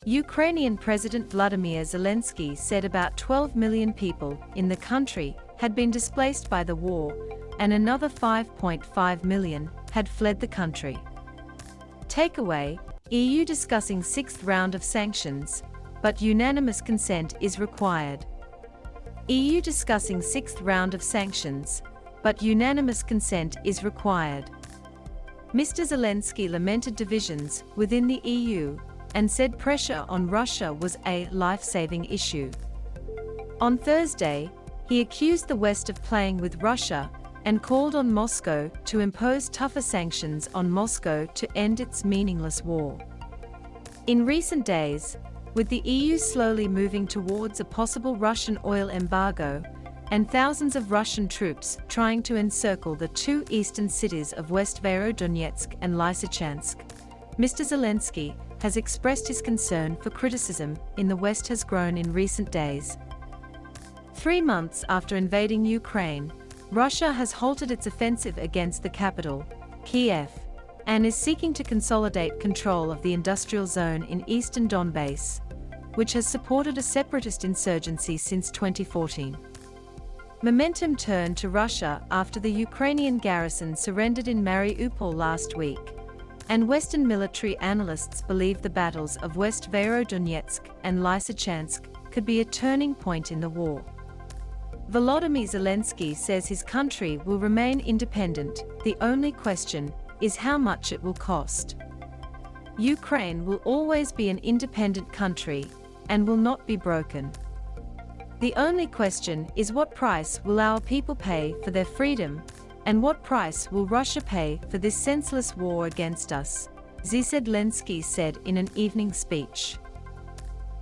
Ukrainian President Vladimir Zelensky said about 12 million people in the country had been displaced by the war, and another 5.5 million had fled the country. Takeaway: EU discussing sixth round of sanctions, but unanimous consent is required. EU discussing sixth round of sanctions, but unanimous consent is required. Mr. Zelensky lamented divisions within the EU and said pressure on Russia was a life-saving issue. On Thursday, he accused the West of playing with Russia and called on Moscow to impose tougher sanctions on Moscow to end its meaningless war. In recent days, with the EU slowly moving towards a possible Russian oil embargo, and thousands of Russian troops trying to encircle the two eastern cities of West Volodymyr and Lysychansk, Mr. Zelensky has expressed his concern for criticism in the West has grown in recent days. 3 months after invading Ukraine, Russia has halted its offensive against the capital, Kiev, and is seeking to consolidate control of the industrial zone in eastern Donbass, which has supported a separatist insurgency since 2014. Momentum turned to Russia after the Ukrainian garrison surrendered in Mariupol last week, and Western military analysts believe the battles of West Volodymyr and Lysychansk could be a turning point in the war. Volodymyr Zelensky says his country will remain independent, the only question is how much it will cost. Ukraine will always be an independent country and will not be broken. The only question is what price will our people pay for their freedom, and what price will Russia pay for this senseless war against us, Zelensky said in an evening speech.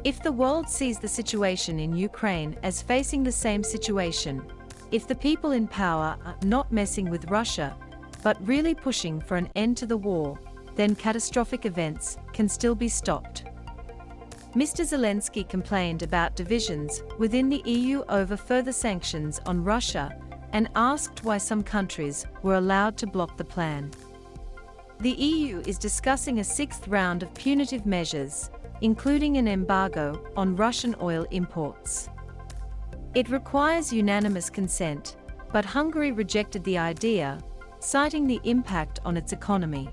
If the world sees the situation in Ukraine as facing the same situation, if the people in power are not messing with Russia, but really pushing for an end to the war, then catastrophic events can still be stopped. Mr. Zelensky complained about divisions within the EU over further sanctions on Russia and asked why some countries were allowed to block the plan. The EU is discussing a sixth round of punitive measures, including an embargo on Russian oil imports. It requires unanimous consent, but Hungary rejected the idea, citing the impact on its economy.